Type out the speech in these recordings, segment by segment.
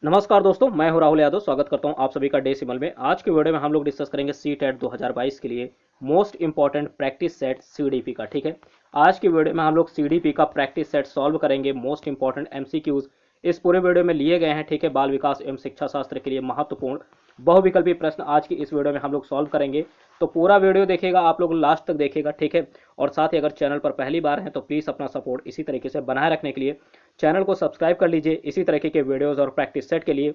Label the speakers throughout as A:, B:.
A: नमस्कार दोस्तों, मैं हूं राहुल यादव। स्वागत करता हूं आप सभी का डेसिमल में। आज के वीडियो में हम लोग डिस्कस करेंगे सीटेट 2022 के लिए most important practice set CDP का। ठीक है, आज की वीडियो में हम लोग सीडीपी का प्रैक्टिस सेट सॉल्व करेंगे। मोस्ट इंपॉर्टेंट एमसीक्यूज इस पूरे वीडियो में लिए गए हैं। ठीक है, बाल विकास एवं शिक्षा शास्त्र के लिए महत्वपूर्ण बहुविकल्पी प्रश्न आज की इस वीडियो में हम लोग सॉल्व करेंगे। तो पूरा वीडियो देखिएगा, आप लोग लास्ट तक देखिएगा। ठीक है, और साथ ही अगर चैनल पर पहली बार हैं तो प्लीज़ अपना सपोर्ट इसी तरीके से बनाए रखने के लिए चैनल को सब्सक्राइब कर लीजिए। इसी तरीके के वीडियोस और प्रैक्टिस सेट के लिए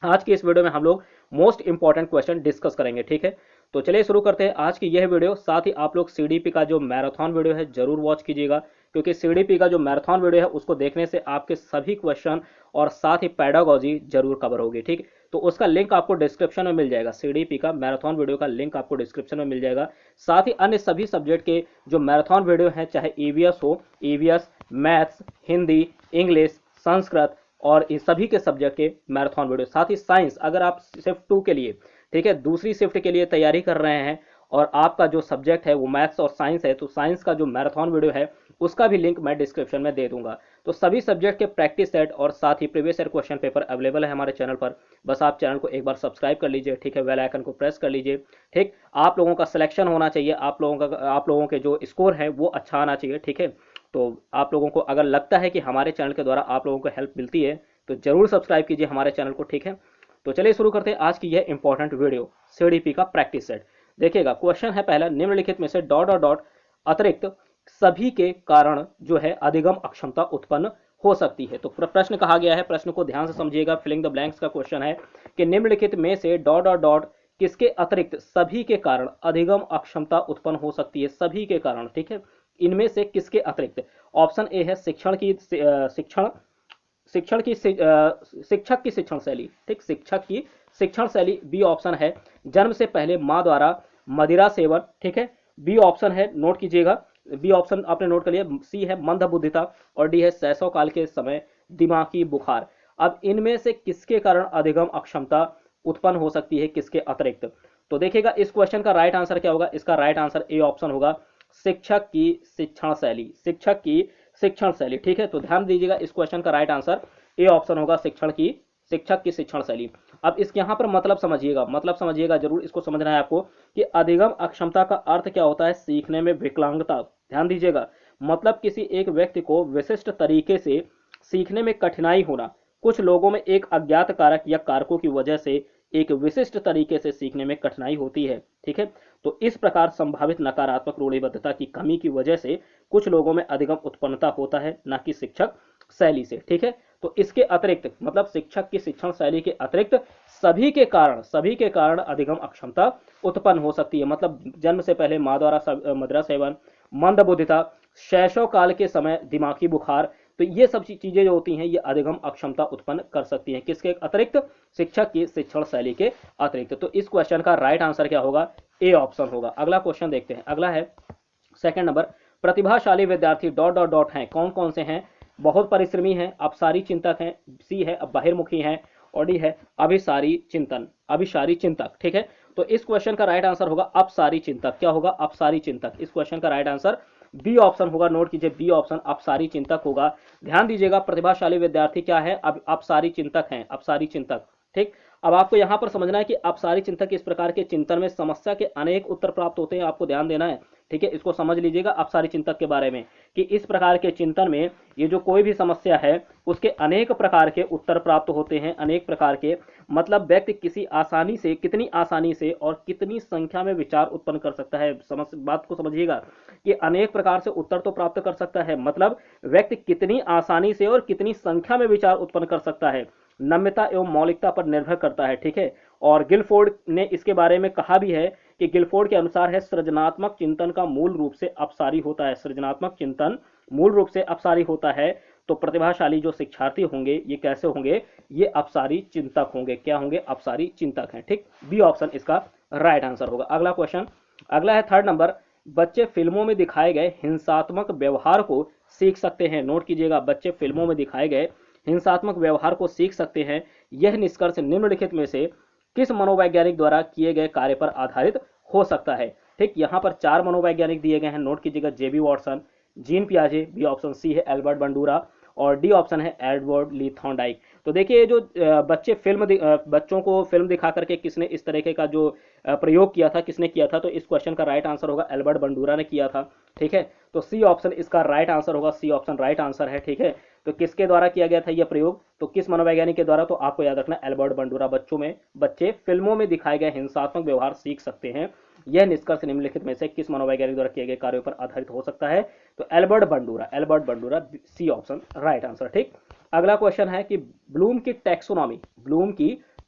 A: आज की इस वीडियो में हम लोग मोस्ट इंपॉर्टेंट क्वेश्चन डिस्कस करेंगे। ठीक है, तो चलिए शुरू करते हैं आज की यह वीडियो। साथ ही आप लोग सीडीपी का जो मैराथन वीडियो है जरूर वॉच कीजिएगा, क्योंकि सीडीपी का जो मैराथन वीडियो है उसको देखने से आपके सभी क्वेश्चन और साथ ही पैडागॉजी जरूर कवर होगी। ठीक, तो उसका लिंक आपको डिस्क्रिप्शन में मिल जाएगा। सीडीपी का मैराथन वीडियो का लिंक आपको डिस्क्रिप्शन में मिल जाएगा। साथ ही अन्य सभी सब्जेक्ट के जो मैराथन वीडियो हैं, चाहे ईवीएस हो, EVS, maths, Hindi, English, Sanskrit और इस सभी के सब्जेक्ट के मैराथन वीडियो, साथ ही साइंस, अगर आप शिफ्ट 2 के लिए, ठीक है, दूसरी शिफ्ट के लिए तैयारी कर रहे हैं और आपका जो सब्जेक्ट है वो मैथ्स और साइंस है, तो साइंस का जो मैराथन वीडियो है उसका भी लिंक मैं डिस्क्रिप्शन में दे दूंगा। तो सभी सब्जेक्ट के प्रैक्टिस सेट और साथ ही previous year question paper available है हमारे चैनल पर। बस आप चैनल को एक बार सब्सक्राइब कर लीजिए। ठीक है, बेल आइकन को प्रेस कर लीजिए। ठीक, आप लोगों का सिलेक्शन होना चाहिए, आप लोगों के जो स्कोर है वो अच्छा आना चाहिए। ठीक है, तो आप लोगों को अगर लगता है कि हमारे चैनल के द्वारा आप लोगों को हेल्प मिलती है तो जरूर सब्सक्राइब कीजिए हमारे चैनल को। ठीक है, तो चलिए शुरू करते हैं आज की यह इंपॉर्टेंट वीडियो, सीडीपी का प्रैक्टिस सेट। देखिएगा, क्वेश्चन है पहला, निम्नलिखित में से डॉट डॉट डॉट अतिरिक्त सभी के कारण जो है अधिगम अक्षमता उत्पन्न हो सकती है। तो प्रश्न कहा गया है, प्रश्न को ध्यान से समझिएगा। फिलिंग द ब्लैंक्स का क्वेश्चन है कि निम्नलिखित में से डॉट डॉट डॉट किसके अतिरिक्त सभी के कारण अधिगम अक्षमता उत्पन्न हो सकती है। सभी के कारण, ठीक है, इनमें से किसके अतिरिक्त। ऑप्शन ए है शिक्षक की शिक्षण शैली। ठीक, शिक्षक की शिक्षण शैली। बी ऑप्शन है जन्म से पहले मां द्वारा मदिरा सेवन। ठीक है, बी ऑप्शन है, नोट कीजिएगा, बी ऑप्शन आपने नोट कर लिया। सी है मंदबुद्धिता और डी है शैशव काल के समय दिमागी बुखार। अब इनमें से किसके कारण अधिगम अक्षमता उत्पन्न हो सकती है, किसके अतिरिक्त। तो देखिएगा, इस क्वेश्चन का राइट आंसर क्या होगा। इसका राइट आंसर ए ऑप्शन होगा, शिक्षक की शिक्षण शैली। शिक्षक की शिक्षण शैली। ठीक है, तो ध्यान दीजिएगा, इस क्वेश्चन का राइट आंसर ए ऑप्शन होगा, शिक्षक की शिक्षण शैली। अब इसके यहां पर मतलब समझिएगा, मतलब समझिएगा जरूर, इसको समझना है आपको कि अधिगम अक्षमता का अर्थ क्या होता है। सीखने में विकलांगता। ध्यान दीजिएगा, मतलब किसी एक व्यक्ति को विशिष्ट तरीके से सीखने में कठिनाई होना। कुछ लोगों में एक अज्ञात कारक या कारकों की वजह से एक विशिष्ट तरीके से सीखने में कठिनाई होती है। ठीक है, तो इस प्रकार संभावित नकारात्मक रूढ़िबद्धता की कमी की वजह से कुछ लोगों में अधिगम उत्पन्नता होता है, न कि शिक्षक शैली से। ठीक है, तो इसके अतिरिक्त, मतलब शिक्षक की शिक्षण शैली के अतिरिक्त सभी के कारण अधिगम अक्षमता उत्पन्न हो सकती है। मतलब जन्म से पहले मां द्वारा मदिरा सेवन, मंदबुद्धिता, शैशव काल के समय दिमागी बुखार, तो ये सब चीजें जो होती हैं ये अधिगम अक्षमता उत्पन्न कर सकती हैं। किसके अतिरिक्त, शिक्षक की शिक्षण शैली के अतिरिक्त। तो इस क्वेश्चन का राइट आंसर क्या होगा, ए ऑप्शन होगा। अगला क्वेश्चन देखते हैं। अगला है सेकंड नंबर, प्रतिभाशाली विद्यार्थी डॉट डॉट डॉट हैं, कौन कौन से हैं। बहुत परिश्रमी हैं, अपसारी चिंतक हैं, सी है बहिर्मुखी हैं और डी है अभिसारी चिंतक। ठीक है, तो इस क्वेश्चन का राइट आंसर होगा अपसारी चिंतक। क्या होगा, अपसारी चिंतक। इस क्वेश्चन का राइट आंसर बी ऑप्शन होगा, नोट कीजिए, बी ऑप्शन अपसारी चिंतक होगा। ध्यान दीजिएगा, प्रतिभाशाली विद्यार्थी क्या है, अब अपसारी चिंतक हैं, अपसारी चिंतक। ठीक, अब आपको यहां पर समझना है कि अपसारी चिंतक इस प्रकार के चिंतन में समस्या के अनेक उत्तर प्राप्त होते हैं, आपको ध्यान देना है। ठीक है, इसको समझ लीजिएगा अपसारी चिंतक के बारे में कि इस प्रकार के चिंतन में ये जो कोई भी समस्या है उसके अनेक प्रकार के उत्तर प्राप्त होते हैं। अनेक प्रकार के, मतलब व्यक्ति कितनी आसानी से और कितनी संख्या में विचार उत्पन्न कर सकता है। बात को समझिएगा कि अनेक प्रकार से उत्तर तो प्राप्त कर सकता है, मतलब व्यक्ति कितनी आसानी से और कितनी संख्या में विचार उत्पन्न कर सकता है, नम्यता एवं मौलिकता पर निर्भर करता है। ठीक है, और गिलफोर्ड ने इसके बारे में कहा भी है कि गिलफोर्ड के अनुसार है, सृजनात्मक चिंतन का मूल रूप से अपसारी होता है। सृजनात्मक चिंतन मूल रूप से अपसारी होता है। तो प्रतिभाशाली जो शिक्षार्थी होंगे ये कैसे होंगे, ये अपसारी चिंतक होंगे। क्या होंगे, अपसारी चिंतक हैं। ठीक, बी ऑप्शन इसका राइट आंसर होगा। अगला क्वेश्चन, अगला है थर्ड नंबर, बच्चे फिल्मों में दिखाए गए हिंसात्मक व्यवहार को सीख सकते हैं। नोट कीजिएगा, बच्चे फिल्मों में दिखाए गए हिंसात्मक व्यवहार को सीख सकते हैं। यह निष्कर्ष निम्नलिखित में से किस मनोवैज्ञानिक द्वारा किए गए कार्य पर आधारित हो सकता है। ठीक, यहां पर 4 मनोवैज्ञानिक दिए गए हैं, नोट कीजिएगा, जेबी वॉटसन, जीन पियाजे, बी ऑप्शन सी है एल्बर्ट बंडूरा और डी ऑप्शन है एडवर्ड ली थॉर्नडाइक। तो देखिए ये जो बच्चों को फिल्म दिखा करके किसने इस तरीके का जो प्रयोग किया था, किसने किया था, तो इस क्वेश्चन का राइट आंसर होगा एल्बर्ट बंडूरा ने किया था। ठीक है, तो सी ऑप्शन इसका राइट आंसर होगा, सी ऑप्शन राइट आंसर है। ठीक है, तो किसके द्वारा किया गया था यह प्रयोग, तो किस मनोवैज्ञानिक के द्वारा, तो आपको याद रखना एल्बर्ट बंडूरा। बच्चे फिल्मों में दिखाए गए हिंसात्मक व्यवहार सीख सकते हैं, यह निष्कर्ष निम्नलिखित में से किस मनोवैज्ञानिक द्वारा किए गए कार्यों पर आधारित हो सकता है, तो Albert Bandura C option right answer. ठीक, अगला क्वेश्चन है कि ब्लूम की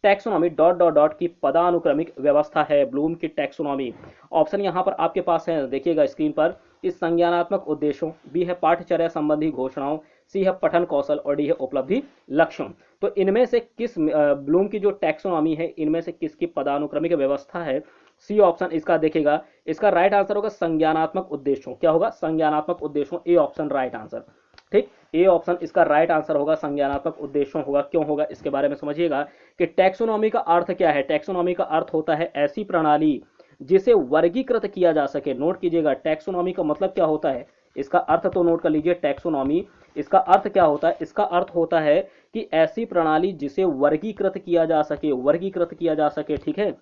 A: टैक्सोनॉमी डॉट डॉट डॉट की पदानुक्रमिक व्यवस्था है। ब्लूम की टैक्सोनॉमी, ऑप्शन यहां पर आपके पास है, देखिएगा स्क्रीन पर, इस संज्ञानात्मक उद्देश्यों, बी है पाठचर्या संबंधी घोषणाओं, सी है पठन कौशल और डी है उपलब्धि लक्ष्यों। तो इनमें से किस ब्लूम की जो टैक्सोनॉमी है इनमें से किसकी पदानुक्रमिक व्यवस्था है, सी ऑप्शन इसका देखिएगा, इसका राइट आंसर होगा संज्ञानात्मक उद्देश्यों। क्या होगा, संज्ञानात्मक उद्देश्यों, ए ऑप्शन राइट आंसर। ठीक, ए ऑप्शन इसका राइट आंसर होगा, संज्ञानात्मक उद्देश्यों होगा। क्यों होगा इसके बारे में समझिएगा कि टैक्सोनॉमी का अर्थ क्या है। टैक्सोनॉमी का अर्थ होता है ऐसी प्रणाली जिसे वर्गीकृत किया जा सके। नोट कीजिएगा टैक्सोनॉमी का मतलब क्या होता है, इसका अर्थ तो नोट कर लीजिए। टैक्सोनॉमी इसका अर्थ क्या होता है, इसका अर्थ होता है कि ऐसी प्रणाली जिसे वर्गीकृत किया जा सके, वर्गीकृत किया जा सके। ठीक है,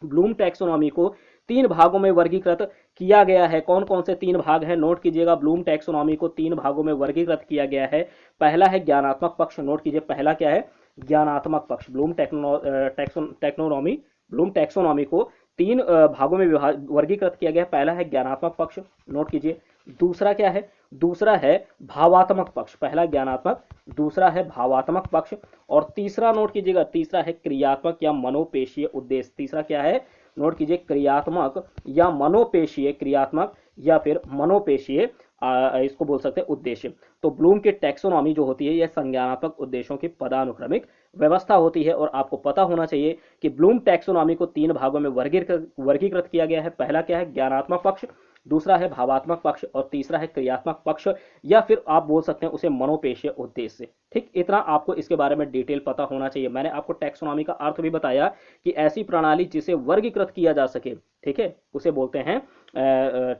A: ब्लूम टैक्सोनॉमी को 3 भागों में वर्गीकृत किया गया है। कौन कौन से 3 भाग हैं, नोट कीजिएगा। ब्लूम टैक्सोनॉमी को 3 भागों में वर्गीकृत किया गया है। पहला है ज्ञानात्मक पक्ष, नोट कीजिए पहला क्या है, ज्ञानात्मक पक्ष। ब्लूम टैक्सोनॉमी को 3 भागों में वर्गीकृत किया गया है। पहला है ज्ञानात्मक पक्ष, नोट कीजिए। दूसरा क्या है, दूसरा है भावात्मक पक्ष। पहला ज्ञानात्मक, दूसरा है भावात्मक पक्ष, और तीसरा नोट कीजिएगा, तीसरा है क्रियात्मक या मनोपेशीय उद्देश्य। तीसरा क्या है, नोट कीजिए, क्रियात्मक या मनोपेशीय, क्रियात्मक या फिर मनोपेशीय इसको बोल सकते हैं उद्देश्य। तो ब्लूम की टैक्सोनॉमी जो होती है यह संज्ञानात्मक उद्देश्यों की पदानुक्रमिक व्यवस्था होती है। और आपको पता होना चाहिए कि ब्लूम टैक्सोनॉमी को 3 भागों में वर्गीकृत किया गया है। पहला क्या है, ज्ञानात्मक पक्ष, दूसरा है भावात्मक पक्ष, और तीसरा है क्रियात्मक पक्ष, या फिर आप बोल सकते हैं उसे मनोपेशीय उद्देश्य। ठीक, इतना आपको इसके बारे में डिटेल पता होना चाहिए। मैंने आपको टैक्सोनॉमी का अर्थ भी बताया कि ऐसी प्रणाली जिसे वर्गीकृत किया जा सके, ठीक है, उसे बोलते हैं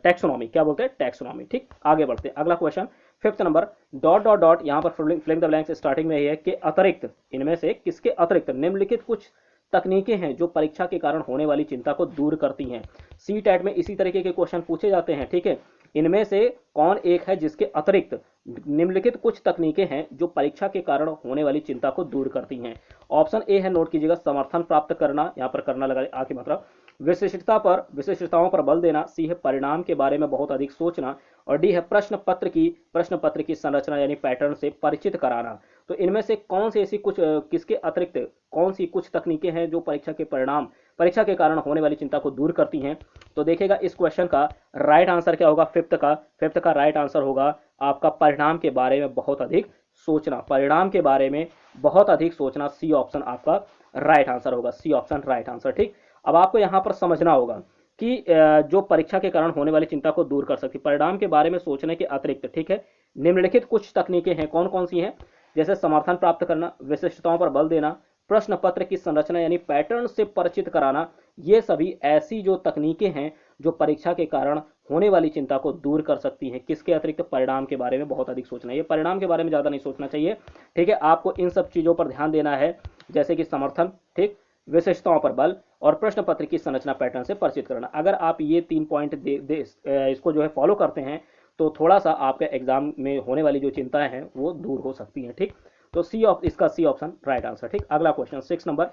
A: टैक्सोनॉमी। क्या बोलते हैं, टैक्सोनॉमी। ठीक, आगे बढ़ते हैं, अगला question 5th number, dot dot dot, यहां पर फिलिंग द ब्लैंक्स स्टार्टिंग में ही है कि अतिरिक्त, इनमें से किसके अतिरिक्त निम्नलिखित कुछ तकनीकें हैं जो परीक्षा के कारण होने वाली चिंता को दूर करती हैं। सी टैट में इसी तरीके के क्वेश्चन पूछे जाते हैं। ठीक है, इनमें से कौन एक है जिसके अतिरिक्त निम्नलिखित कुछ तकनीकें हैं जो परीक्षा के कारण होने वाली चिंता को दूर करती हैं। ऑप्शन ए है, नोट कीजिएगा, समर्थन प्राप्त करना, यहां पर करना लगा आके मतलब विशिष्टताओं पर बल देना, सी है परिणाम के बारे में बहुत अधिक सोचना, और डी है प्रश्न पत्र की संरचना यानी पैटर्न से परिचित कराना। तो इनमें से कौन सी ऐसी कुछ किसके अतिरिक्त कौन सी कुछ तकनीकें हैं जो परीक्षा के कारण होने वाली चिंता को दूर करती हैं। तो देखिएगा इस क्वेश्चन का राइट आंसर क्या होगा, फिफ्थ का राइट आंसर होगा आपका परिणाम के बारे में बहुत अधिक सोचना। परिणाम के बारे में बहुत अधिक सोचना, सी ऑप्शन आपका राइट आंसर होगा, सी ऑप्शन राइट आंसर। ठीक, अब आपको यहां पर समझना होगा कि जो परीक्षा के कारण होने वाली चिंता को दूर कर सकती, परिणाम के बारे में सोचने के अतिरिक्त, ठीक है, निम्नलिखित कुछ तकनीकें हैं। कौन कौन सी हैं, जैसे समर्थन प्राप्त करना, विशिष्टताओं पर बल देना, प्रश्न पत्र की संरचना यानी पैटर्न से परिचित कराना, ये सभी ऐसी जो तकनीकें हैं जो परीक्षा के कारण होने वाली चिंता को दूर कर सकती हैं। किसके अतिरिक्त, परिणाम के बारे में बहुत अधिक सोचना। ये परिणाम के बारे में ज्यादा नहीं सोचना चाहिए। ठीक है, आपको इन सब चीजों पर ध्यान देना है, जैसे कि समर्थन, ठीक, विशिष्टताओं पर बल और प्रश्न पत्र की संरचना पैटर्न से परिचित करना। अगर आप ये 3 पॉइंट इसको जो है फॉलो करते हैं तो थोड़ा सा आपके एग्जाम में होने वाली जो चिंताएं हैं वो दूर हो सकती हैं। ठीक, तो इसका सी ऑप्शन राइट आंसर। ठीक, अगला क्वेश्चन 6 नंबर,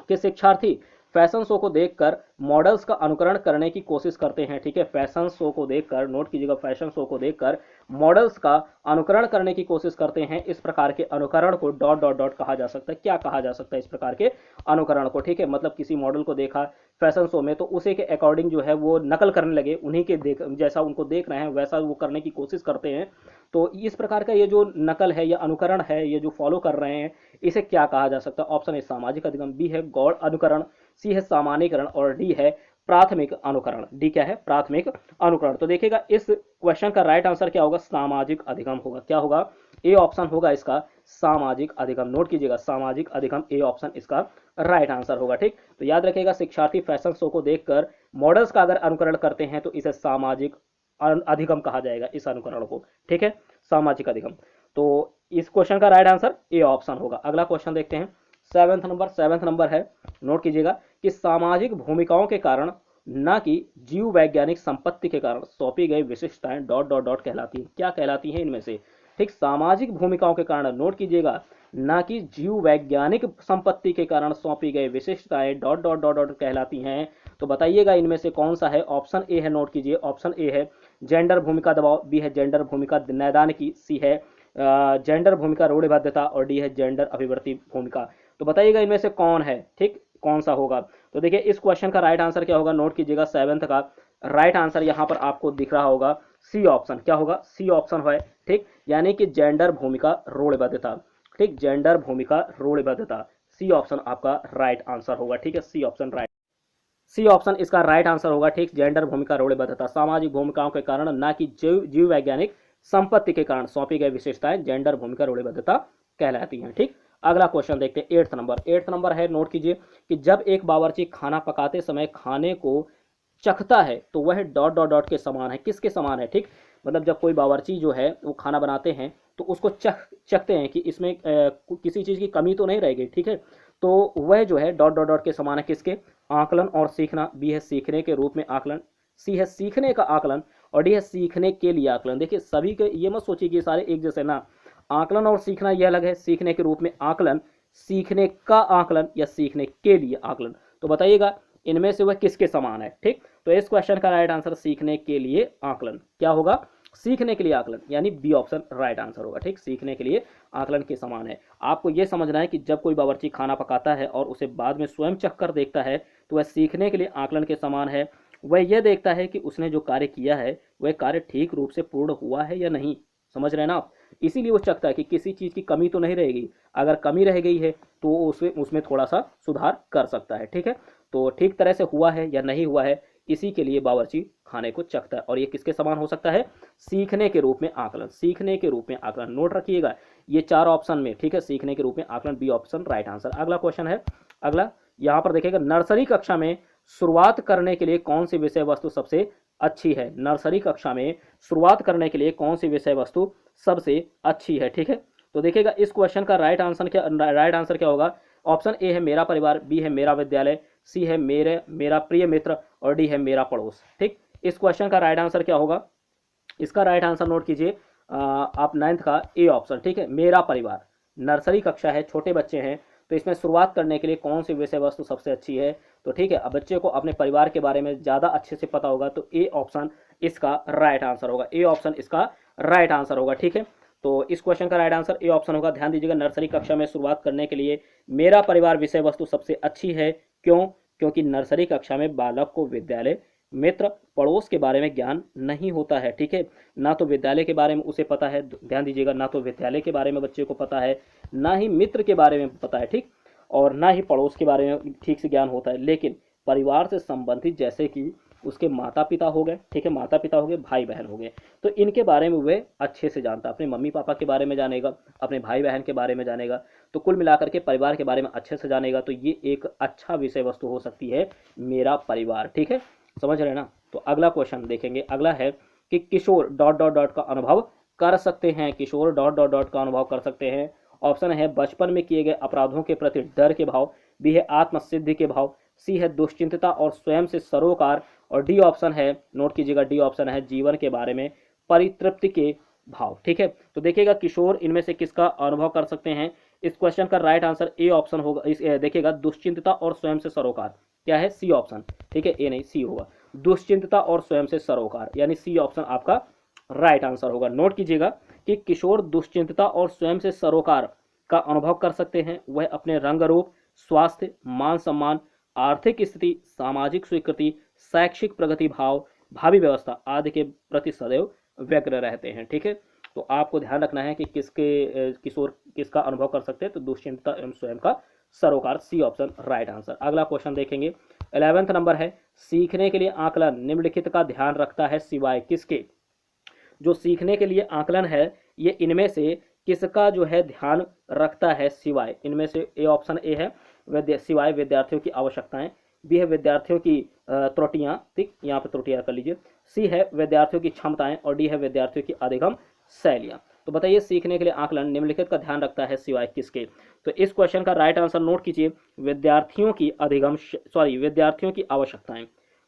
A: कि शिक्षार्थी फैशन शो को देखकर मॉडल्स का अनुकरण करने की कोशिश करते हैं। ठीक है, फैशन शो को देखकर, नोट कीजिएगा, फैशन शो को देखकर मॉडल्स का अनुकरण करने की कोशिश करते हैं। इस प्रकार के अनुकरण को डॉट डॉट डॉट कहा जा सकता है। क्या कहा जा सकता है इस प्रकार के अनुकरण को, ठीक है, मतलब किसी मॉडल को देखा फैशन शो में तो उसी के अकॉर्डिंग जो है वो नकल करने लगे, उन्हीं के जैसा उनको देख रहे हैं वैसा वो करने की कोशिश करते हैं। तो इस प्रकार का ये जो नकल है या अनुकरण है, ये जो फॉलो कर रहे हैं, इसे क्या कहा जा सकता है। ऑप्शन ए सामाजिक अधिगम, बी है गौण अनुकरण, सी है सामान्यकरण और डी है प्राथमिक अनुकरण। डी क्या है, प्राथमिक अनुकरण। तो देखिएगा इस क्वेश्चन का राइट आंसर क्या होगा, सामाजिक अधिगम होगा। क्या होगा, ए ऑप्शन होगा इसका सामाजिक अधिगम। नोट कीजिएगा, सामाजिक अधिगम, ए ऑप्शन इसका राइट आंसर होगा। ठीक, तो याद रखिएगा, शिक्षार्थी फैशन शो को देखकर मॉडल्स का अगर अनुकरण करते हैं तो इसे सामाजिक अधिगम कहा जाएगा, इस अनुकरण को। ठीक है, सामाजिक अधिगम। तो इस क्वेश्चन का राइट आंसर ए ऑप्शन होगा। अगला क्वेश्चन देखते हैं, सेवेंथ नंबर है, नोट कीजिएगा कि सामाजिक भूमिकाओं के कारण न कि जीव वैज्ञानिक संपत्ति के कारण सौंपी गई विशिष्टताएं डॉट डॉट डॉट कहलाती हैं। क्या कहलाती हैं इनमें से? ठीक, सामाजिक भूमिकाओं के कारण, नोट कीजिएगा, न कि जीव वैज्ञानिक संपत्ति के कारण सौंपी गई विशिष्टताएं डॉट डॉट डॉट डॉट कहलाती हैं। तो बताइएगा इनमें से कौन सा है? ऑप्शन ए है, नोट कीजिए, ऑप्शन ए है जेंडर भूमिका दबाव, बी है जेंडर भूमिका नैदानिकी, सी है जेंडर भूमिका रूढ़िबद्धता और डी है जेंडर अभिवर्ती भूमिका। तो बताइएगा इनमें से कौन है, ठीक, कौन सा होगा? तो देखिए इस क्वेश्चन का राइट आंसर क्या होगा, नोट कीजिएगा, सेवेंथ का राइट आंसर यहाँ पर आपको दिख रहा होगा सी ऑप्शन। क्या होगा? सी ऑप्शन है, ठीक, यानी कि जेंडर भूमिका रूढ़िबद्धता। ठीक, जेंडर भूमिका रूढ़िबद्धता, सी ऑप्शन आपका राइट आंसर होगा। ठीक है, C option right, C option इसका राइट आंसर होगा। ठीक, जेंडर भूमिका रूढ़िबद्धता सामाजिक भूमिकाओं के कारण न कि जीव वैज्ञानिक संपत्ति के कारण सौंपी गई विशेषताएं जेंडर भूमिका रूढ़िबद्धता कहलाती हैं। ठीक, अगला क्वेश्चन देखते हैं, एट्थ नंबर है, नोट कीजिए कि जब एक बावर्ची खाना पकाते समय खाने को चखता है तो वह डॉट डॉट डॉट के समान है। किसके समान है? ठीक, मतलब जब कोई बावर्ची जो है वो खाना बनाते हैं तो उसको चखते हैं कि इसमें किसी चीज़ की कमी तो नहीं रहेगी। ठीक है, तो वह जो है डॉट डॉट डॉट के समान है। किसके? आकलन और सीखना। बी है सीखने के रूप में आकलन, सी है सीखने का आकलन और डी है सीखने के लिए आकलन। देखिए सभी के ये मत सोचिए कि सारे एक जैसे ना, आकलन और सीखना यह अलग है, सीखने के रूप में आकलन, सीखने का आकलन या सीखने के लिए आकलन। तो बताइएगा इनमें से वह किसके समान है? ठीक, तो इस क्वेश्चन का राइट आंसर सीखने के लिए आकलन। क्या होगा? सीखने के लिए आकलन, यानी बी ऑप्शन राइट आंसर होगा। ठीक, सीखने के लिए आकलन के समान है। आपको यह समझना है कि जब कोई बावर्ची खाना पकाता है और उसे बाद में स्वयं चख कर देखता है तो वह सीखने के लिए आकलन के समान है। वह यह देखता है कि उसने जो कार्य किया है वह कार्य ठीक रूप से पूर्ण हुआ है या नहीं। समझ रहे हैं ना आप? इसीलिए वो चखता है कि किसी चीज़ की कमी तो नहीं रहेगी। अगर कमी रह गई है तो उसमें थोड़ा सा सुधार कर सकता है। ठीक है, तो ठीक तरह से हुआ है या नहीं हुआ है, इसी के लिए बावर्ची खाने को चखता है। और ये किसके समान हो सकता है? सीखने के रूप में आकलन, सीखने के रूप में आकलन। नोट रखिएगा ये चार ऑप्शन में, ठीक है, सीखने के रूप में आकलन, बी ऑप्शन राइट आंसर। अगला क्वेश्चन है, अगला यहाँ पर देखिएगा, नर्सरी कक्षा में शुरुआत करने के लिए कौन सी विषय वस्तु सबसे अच्छी है? नर्सरी कक्षा में शुरुआत करने के लिए कौन सी विषय वस्तु सबसे अच्छी है? ठीक है, तो देखिएगा इस क्वेश्चन का राइट आंसर क्या होगा? ऑप्शन ए है मेरा परिवार, बी है मेरा विद्यालय, सी है मेरा प्रिय मित्र और डी है मेरा पड़ोस। ठीक, इस क्वेश्चन का राइट आंसर क्या होगा? इसका राइट आंसर नोट कीजिए आप, 9th का ए ऑप्शन। ठीक है, मेरा परिवार। नर्सरी कक्षा है, छोटे बच्चे हैं, तो इसमें शुरुआत करने के लिए कौन सी विषय वस्तु सबसे अच्छी है? तो ठीक है, अब बच्चे को अपने परिवार के बारे में ज़्यादा अच्छे से पता होगा, तो ए ऑप्शन इसका राइट आंसर होगा। ए ऑप्शन इसका राइट आंसर होगा। ठीक है, तो इस क्वेश्चन का राइट आंसर ए ऑप्शन होगा। ध्यान दीजिएगा, नर्सरी कक्षा में शुरुआत करने के लिए मेरा परिवार विषय वस्तु सबसे अच्छी है। क्यों? क्योंकि नर्सरी कक्षा में बालक को विद्यालय, मित्र, पड़ोस के बारे में ज्ञान नहीं होता है। ठीक है, ना तो विद्यालय के बारे में उसे पता है, ध्यान दीजिएगा, ना तो विद्यालय के बारे में बच्चे को पता है, ना ही मित्र के बारे में पता है, ठीक, और ना ही पड़ोस के बारे में ठीक से ज्ञान होता है। लेकिन परिवार से संबंधित जैसे कि उसके माता पिता हो गए, ठीक है, माता पिता हो गए, भाई बहन हो गए, तो इनके बारे में वह अच्छे से जानता है। अपने मम्मी पापा के बारे में जानेगा, अपने भाई बहन के बारे में जानेगा, तो कुल मिलाकर के परिवार के बारे में अच्छे से जानेगा। तो ये एक अच्छा विषय वस्तु हो सकती है, मेरा परिवार। ठीक है, समझ रहे हैं ना? तो अगला क्वेश्चन देखेंगे, अगला है कि किशोर डॉट डॉट डॉट का अनुभव कर सकते हैं। किशोर डॉट डॉट डॉट का अनुभव कर सकते हैं। ऑप्शन है बचपन में किए गए अपराधों के प्रति डर के भाव, बी है आत्मसिद्धि के भाव, सी है दुश्चिंतता और स्वयं से सरोकार और डी ऑप्शन है, नोट कीजिएगा, डी ऑप्शन है जीवन के बारे में परितृप्ति के भाव। ठीक है, तो देखिएगा किशोर इनमें से किसका अनुभव कर सकते हैं? इस क्वेश्चन का राइट आंसर ए ऑप्शन होगा। देखिएगा दुश्चिंतता और स्वयं से सरोकार, क्या है? C option. ठीक है, ए नहीं सी होगा, दुश्चिंतता और स्वयं से सरोकार, यानी सी ऑप्शन आपका राइट आंसर होगा। नोट कीजिएगा कि किशोर दुश्चिंतता और स्वयं से सरोकार का अनुभव कर सकते हैं। वह अपने रंग रूप, स्वास्थ्य, मान सम्मान, आर्थिक स्थिति, सामाजिक स्वीकृति, शैक्षिक प्रगति भाव, भावी व्यवस्था आदि के प्रति सदैव व्यग्र रहते हैं। ठीक है, तो आपको ध्यान रखना है कि किशोर किसका अनुभव कर सकते हैं, तो दुश्चिंतता एवं स्वयं का सरोकार, सी ऑप्शन राइट आंसर। अगला क्वेश्चन देखेंगे, 11th नंबर है, सीखने के लिए आकलन निम्नलिखित का ध्यान रखता है सिवाय किसके? जो सीखने के लिए आकलन है ये इनमें से किसका जो है ध्यान रखता है सिवाय? इनमें से ए ऑप्शन ए है सिवाय विद्यार्थियों की आवश्यकताएं, बी है विद्यार्थियों की त्रुटियां, ठीक, यहाँ पे त्रुटियां कर लीजिए, सी है विद्यार्थियों की क्षमताएं और डी है विद्यार्थियों की अधिगम शैलियां। तो बताइए सीखने के लिए आकलन निम्नलिखित का ध्यान रखता है सिवाय किसके। तो इस क्वेश्चन का राइट आंसर नोट कीजिए, विद्यार्थियों की आवश्यकताएं,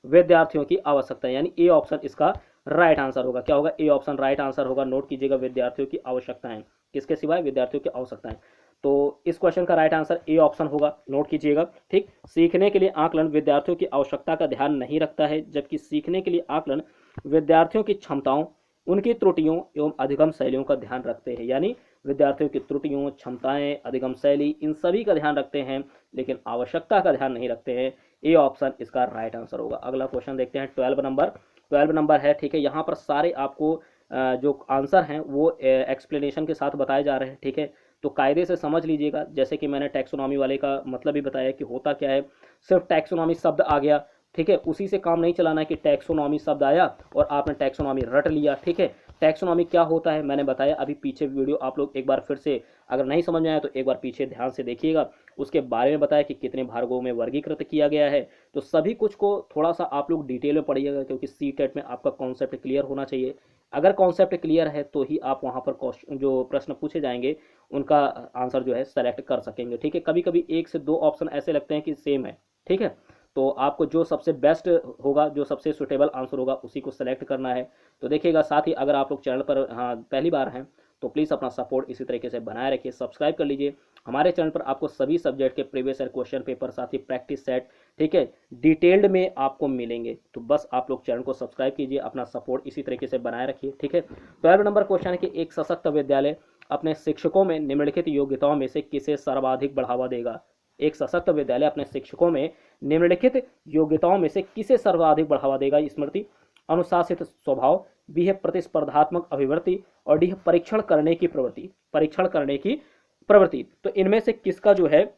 A: विद्यार्थियों की आवश्यकता, यानी ए ऑप्शन इसका राइट आंसर होगा। क्या होगा? ए ऑप्शन राइट आंसर होगा। नोट कीजिएगा, विद्यार्थियों की आवश्यकताएं, किसके सिवाय? विद्यार्थियों की आवश्यकताएं। तो इस क्वेश्चन का राइट आंसर ए ऑप्शन होगा, नोट कीजिएगा। ठीक, सीखने के लिए आकलन विद्यार्थियों की आवश्यकता का ध्यान नहीं रखता है, जबकि सीखने के लिए आकलन विद्यार्थियों की क्षमताओं, उनकी त्रुटियों एवं अधिगम शैलियों का ध्यान रखते हैं। यानी विद्यार्थियों की त्रुटियों, क्षमताएं, अधिगम शैली, इन सभी का ध्यान रखते हैं, लेकिन आवश्यकता का ध्यान नहीं रखते हैं। ए ऑप्शन इसका राइट आंसर होगा। अगला क्वेश्चन देखते हैं, 12 नंबर है। ठीक है, यहाँ पर सारे आपको जो आंसर हैं वो एक्सप्लेनेशन के साथ बताए जा रहे हैं। ठीक है, तो कायदे से समझ लीजिएगा। जैसे कि मैंने टैक्सोनॉमी वाले का मतलब भी बताया कि होता क्या है, सिर्फ टैक्सोनॉमी शब्द आ गया, ठीक है, उसी से काम नहीं चलाना है कि टैक्सोनॉमी शब्द आया और आपने टैक्सोनॉमी रट लिया। ठीक है, टैक्सोनॉमी क्या होता है मैंने बताया अभी पीछे वीडियो, आप लोग एक बार फिर से अगर नहीं समझ में आया तो एक बार पीछे ध्यान से देखिएगा, उसके बारे में बताया कि कितने भागों में वर्गीकृत किया गया है। तो सभी कुछ को थोड़ा सा आप लोग डिटेल में पढ़िएगा, क्योंकि सी टेट में आपका कॉन्सेप्ट क्लियर होना चाहिए। अगर कॉन्सेप्ट क्लियर है तो ही आप वहाँ पर क्वेश्चन जो प्रश्न पूछे जाएंगे उनका आंसर जो है सेलेक्ट कर सकेंगे। ठीक है, कभी कभी एक से दो ऑप्शन ऐसे लगते हैं कि सेम है। ठीक है, तो आपको जो सबसे बेस्ट होगा, जो सबसे सुटेबल आंसर होगा, उसी को सेलेक्ट करना है। तो देखिएगा, साथ ही अगर आप लोग चैनल पर हाँ पहली बार हैं तो प्लीज़ अपना सपोर्ट इसी तरीके से बनाए रखिए, सब्सक्राइब कर लीजिए। हमारे चैनल पर आपको सभी सब्जेक्ट के प्रीवियस ईयर क्वेश्चन पेपर, साथ ही प्रैक्टिस सेट, ठीक है, डिटेल्ड में आपको मिलेंगे। तो बस आप लोग चैनल को सब्सक्राइब कीजिए, अपना सपोर्ट इसी तरीके से बनाए रखिए। ठीक है, 12 नंबर क्वेश्चन है कि एक सशक्त विद्यालय अपने शिक्षकों में निम्नलिखित योग्यताओं में से किसे सर्वाधिक बढ़ावा देगा। एक सशक्त विद्यालय अपने शिक्षकों में निम्नलिखित योग्यताओं में से किसे सर्वाधिक बढ़ावा देगा। स्मृति, अनुशासित स्वभाव, बी है प्रतिस्पर्धात्मक अभिवृत्ति, और डी है परीक्षण करने की प्रवृत्ति, परीक्षण करने की प्रवृत्ति। तो इनमें से किसका जो है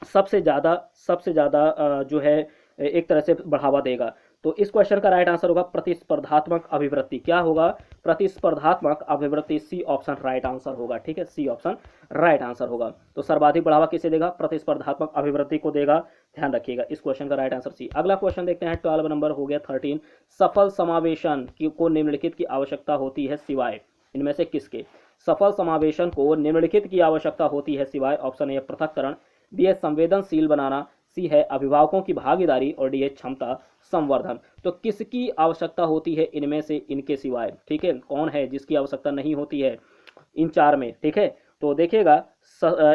A: सबसे ज्यादा जो है एक तरह से बढ़ावा देगा। तो इस क्वेश्चन का राइट आंसर होगा प्रतिस्पर्धात्मक अभिवृत्ति। क्या होगा? प्रतिस्पर्धात्मक अभिवृत्ति, सी ऑप्शन राइट आंसर होगा। ठीक है, सी ऑप्शन राइट आंसर होगा। तो सर्वाधिक बढ़ावा किसे देगा? प्रतिस्पर्धात्मक अभिवृत्ति को देगा, ध्यान रखिएगा। इस क्वेश्चन का राइट आंसर सी। अगला क्वेश्चन देखते हैं, 12 नंबर हो गया 13, सफल समावेशन को निम्नलिखित की आवश्यकता होती है सिवाय इनमें से किसके। सफल समावेशन को निम्नलिखित की आवश्यकता होती है सिवाय ऑप्शन ए पृथक्करण, बी है संवेदनशील बनाना, सी है अभिभावकों की भागीदारी, और डी है क्षमता संवर्धन। तो किसकी आवश्यकता होती है इनमें से इनके सिवाय? ठीक है, कौन है जिसकी आवश्यकता नहीं होती है इन चार में? ठीक है, तो देखिएगा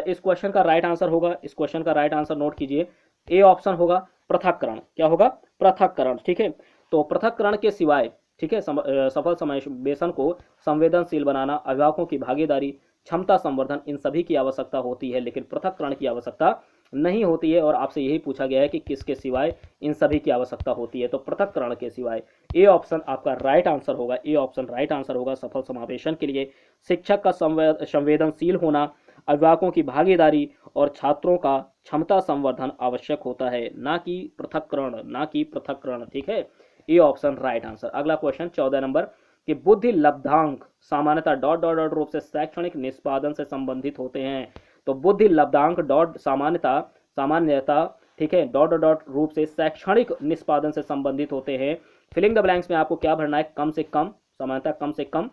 A: इस क्वेश्चन का राइट आंसर होगा, इस क्वेश्चन का राइट आंसर नोट कीजिए, ए ऑप्शन होगा पृथक्करण। क्या होगा? पृथक्करण। ठीक है, तो पृथक्करण के सिवाय, ठीक है, सफल समावेशन को संवेदनशील बनाना, अभिभावकों की भागीदारी, क्षमता संवर्धन, इन सभी की आवश्यकता होती है, लेकिन पृथक्करण की आवश्यकता नहीं होती है। और आपसे यही पूछा गया है कि किसके सिवाय इन सभी की आवश्यकता होती है, तो पृथक्करण के सिवाय। ए ऑप्शन आपका राइट आंसर होगा, ए ऑप्शन राइट आंसर होगा। सफल समावेशन के लिए शिक्षक का संवेदनशील होना, अभिभावकों की भागीदारी और छात्रों का क्षमता संवर्धन आवश्यक होता है, ना कि पृथक्करण, ना कि पृथक्करण। ठीक है, ए ऑप्शन राइट आंसर। अगला क्वेश्चन 14 नंबर कि बुद्धि लब्धांक सामान्यतः डॉट डॉट डॉट रूप से शैक्षणिक निष्पादन से संबंधित होते हैं। तो बुद्धि लब्धांक डॉट सामान्यतः ठीक है, डॉट डॉट डॉट रूप से शैक्षणिक निष्पादन से संबंधित होते हैं। फिलिंग द ब्लैंक्स में आपको क्या भरना है? कम से कम, सामान्यतः कम से कम,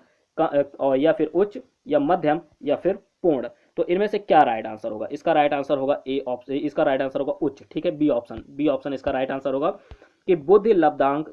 A: और या फिर उच्च, या मध्यम, या फिर पूर्ण। तो इनमें से क्या राइट आंसर होगा? इसका राइट आंसर होगा ए ऑप्शन, इसका राइट आंसर होगा उच्च। ठीक है, बी ऑप्शन, बी ऑप्शन इसका राइट आंसर होगा कि बुद्धि लब्धांक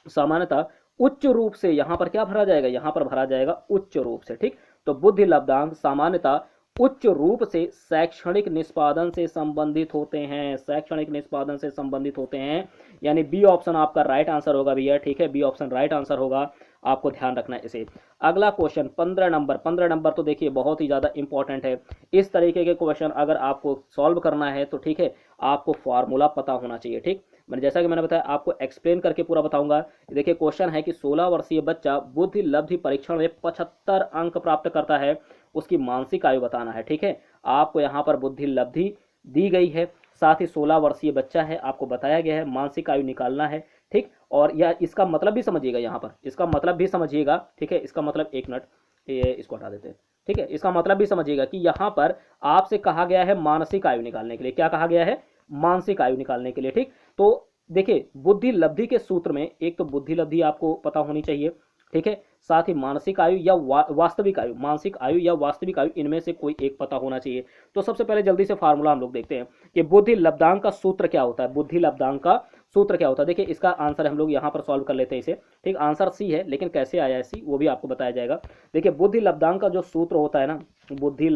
A: सामान्यतः उच्च रूप से, यहां पर क्या भरा जाएगा? यहां पर भरा जाएगा उच्च रूप से। ठीक, तो बुद्धि लब्धांक सामान्यतः उच्च रूप से शैक्षणिक निष्पादन से संबंधित होते हैं, शैक्षणिक निष्पादन से संबंधित होते हैं, यानी बी ऑप्शन आपका राइट आंसर होगा भैया। ठीक है, बी ऑप्शन राइट आंसर होगा, आपको ध्यान रखना है इसे। अगला क्वेश्चन 15 नंबर, 15 नंबर तो देखिए बहुत ही ज्यादा इंपॉर्टेंट है। इस तरीके के क्वेश्चन अगर आपको सॉल्व करना है तो ठीक है, आपको फॉर्मूला पता होना चाहिए। ठीक, मैंने जैसा कि मैंने बताया आपको एक्सप्लेन करके पूरा बताऊंगा। देखिए क्वेश्चन है कि 16 वर्षीय बच्चा बुद्धि लब्धि परीक्षण में 75 अंक प्राप्त करता है, उसकी मानसिक आयु बताना है। ठीक है, आपको यहाँ पर बुद्धि लब्धि दी गई है, साथ ही 16 वर्षीय बच्चा है, आपको बताया गया है मानसिक आयु निकालना है। ठीक, और यह इसका मतलब भी समझिएगा, यहाँ पर इसका मतलब भी समझिएगा। ठीक है, इसका मतलब, एक मिनट ये इसको हटा देते हैं। ठीक है, इसका मतलब भी समझिएगा कि यहाँ पर आपसे कहा गया है मानसिक आयु निकालने के लिए। क्या कहा गया है? मानसिक आयु निकालने के लिए। ठीक, तो देखिए बुद्धि लब्धि के सूत्र में एक तो बुद्धि लब्धि आपको पता होनी चाहिए, ठीक है। साथ ही मानसिक आयु या वास्तविक आयु, मानसिक आयु या वास्तविक आयु, इनमें से कोई एक पता होना चाहिए। तो सबसे पहले जल्दी से फार्मूला हम लोग देखते हैं कि बुद्धि लब्धांक का सूत्र क्या होता है। बुद्धि लब्धांक का सूत्र क्या होता है, देखिए इसका आंसर हम लोग यहाँ पर सॉल्व कर लेते हैं इसे, ठीक। आंसर सी है, लेकिन कैसे आया है सी वो भी आपको बताया जाएगा। देखिए बुद्धि लब्धांक का जो सूत्र होता है ना, बुद्धि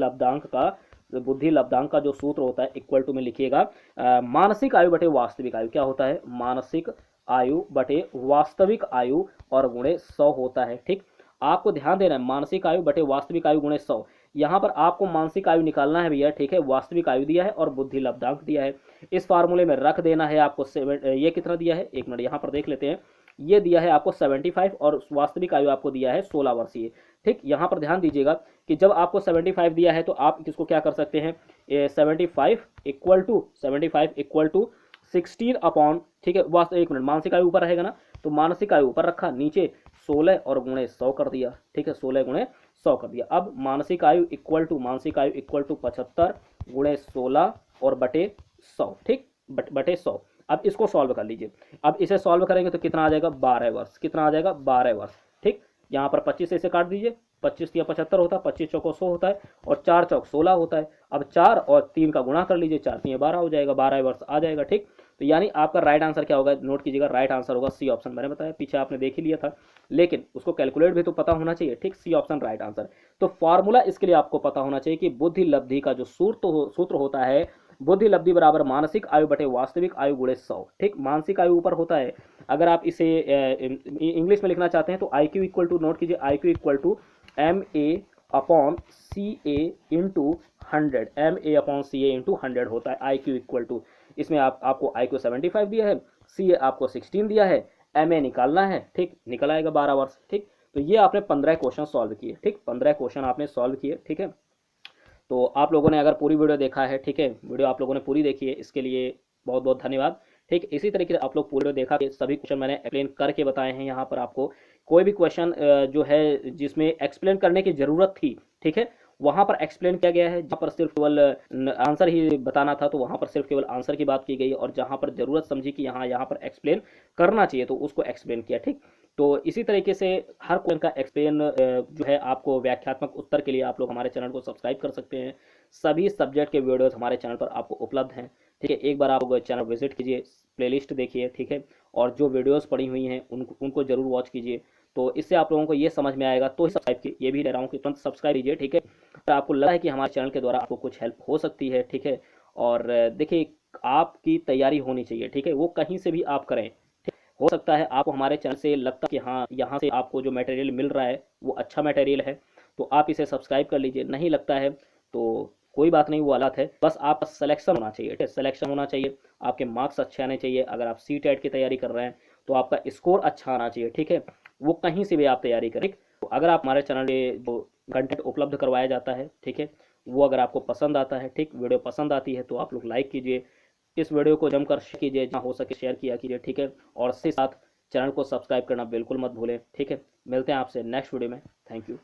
A: लब्धांक का जो सूत्र होता है, इक्वल टू में लिखिएगा मानसिक आयु बटे वास्तविक आयु। क्या होता है, मानसिक आयु बटे वास्तविक आयु और गुणे 100 होता है, ठीक। आपको ध्यान देना है, मानसिक आयु बटे वास्तविक आयु गुणे 100। यहाँ पर आपको मानसिक आयु निकालना है भैया, ठीक है। वास्तविक आयु दिया है और बुद्धि लब्धांक दिया है, इस फार्मूले में रख देना है आपको। ये कितना दिया है, एक मिनट यहाँ पर देख लेते हैं। ये दिया है आपको 75 और वास्तविक आयु आपको दिया है 16 वर्षीय, ठीक। यहाँ पर ध्यान दीजिएगा कि जब आपको 75 दिया है तो आप किसको क्या कर सकते हैं, 75 इक्वल टू 16 अपॉन, ठीक है। वास्तव एक मिनट, मानसिक आयु ऊपर रहेगा ना, तो मानसिक आयु ऊपर रखा, नीचे 16 और गुणे 100 कर दिया, ठीक है। 16 गुणे 100 कर दिया। अब मानसिक आयु इक्वल टू 75 गुणे 16 और बटे 100, ठीक, बटे 100। अब इसको सॉल्व कर लीजिए। अब इसे सॉल्व करेंगे तो कितना आ जाएगा, 12 वर्ष। कितना आ जाएगा, 12 वर्ष, ठीक। यहाँ पर 25 से इसे काट दीजिए, 25 या 75 होता है, 25 चौको 100 होता है और 4 चौक 16 होता है। अब 4 और 3 का गुणा कर लीजिए, 4 3 12 हो जाएगा, 12 वर्ष आ जाएगा, ठीक। तो यानी आपका राइट आंसर क्या होगा, नोट कीजिएगा, राइट आंसर होगा सी ऑप्शन। मैंने बताया पीछे आपने देख ही लिया था, लेकिन उसको कैलकुलेट भी तो पता होना चाहिए, ठीक। C option right answer. तो फॉर्मूला इसके लिए आपको पता होना चाहिए कि बुद्धि लब्धि का जो सूत्र होता है, बुद्धि लब्धि बराबर मानसिक आयु बटे वास्तविक आयु गुणे 100, ठीक। मानसिक आयु ऊपर होता है, अगर आप इसे इंग्लिश में लिखना चाहते हैं तो I Q equal to, note कीजिए, I Q equal to MA upon CA into 100, MA upon CA into 100 होता है आई क्यू इक्वल टू। इसमें आपको आई क्यू 75 दिया है, CA आपको 16 दिया है, MA निकालना है, ठीक। निकल आएगा 12 वर्ष, ठीक। तो ये आपने 15 क्वेश्चन सॉल्व किए, ठीक। 15 क्वेश्चन आपने सॉल्व किए, ठीक है। तो आप लोगों ने अगर पूरी वीडियो देखा है, ठीक है, वीडियो आप लोगों ने पूरी देखी है, इसके लिए बहुत बहुत धन्यवाद, ठीक। इसी तरीके से आप लोग पूरी वीडियो देखा, सभी क्वेश्चन मैंने एक्सप्लेन करके बताए हैं। यहाँ पर आपको कोई भी क्वेश्चन जो है जिसमें एक्सप्लेन करने की जरूरत थी, ठीक है, वहां पर एक्सप्लेन किया गया है। जहाँ पर सिर्फ केवल आंसर ही बताना था तो वहां पर सिर्फ केवल आंसर की बात की गई, और जहां पर जरूरत समझी कि यहाँ पर एक्सप्लेन करना चाहिए तो उसको एक्सप्लेन किया, ठीक। तो इसी तरीके से हर क्वेश्चन का एक्सप्लेन जो है आपको व्याख्यात्मक उत्तर के लिए आप लोग हमारे चैनल को सब्सक्राइब कर सकते हैं। सभी सब्जेक्ट के वीडियोस हमारे चैनल पर आपको उपलब्ध हैं, ठीक है। एक बार आप चैनल विजिट कीजिए, प्लेलिस्ट देखिए, ठीक है, और जो वीडियोस पड़ी हुई हैं उनको जरूर वॉच कीजिए। तो इससे आप लोगों को ये समझ में आएगा, तो सब्सक्राइब कीजिए, ये भी कह रहा हूँ कि तुरंत सब्सक्राइब कीजिए, ठीक है। तो आपको लगा है कि हमारे चैनल के द्वारा आपको कुछ हेल्प हो सकती है, ठीक है। और देखिए आपकी तैयारी होनी चाहिए, ठीक है, वो कहीं से भी आप करें, ठीक। हो सकता है आपको हमारे चैनल से लगता है कि हाँ यहाँ से आपको जो मटेरियल मिल रहा है वो अच्छा मटेरियल है, तो आप इसे सब्सक्राइब कर लीजिए। नहीं लगता है तो कोई बात नहीं, वो हालत है, बस आपका सिलेक्शन होना चाहिए, ठीक है। सिलेक्शन होना चाहिए, आपके मार्क्स अच्छे आने चाहिए। अगर आप CTET की तैयारी कर रहे हैं तो आपका स्कोर अच्छा आना चाहिए, ठीक है। वो कहीं से भी आप तैयारी करें, तो अगर आप हमारे चैनल पे जो कंटेंट उपलब्ध करवाया जाता है, ठीक है, वो अगर आपको पसंद आता है, ठीक, वीडियो पसंद आती है तो आप लोग लाइक कीजिए, इस वीडियो को जमकर शेयर कीजिए, जहाँ हो सके शेयर किया कीजिए, ठीक है। और साथ चैनल को सब्सक्राइब करना बिल्कुल मत भूलें, ठीक है। मिलते हैं आपसे नेक्स्ट वीडियो में, थैंक यू।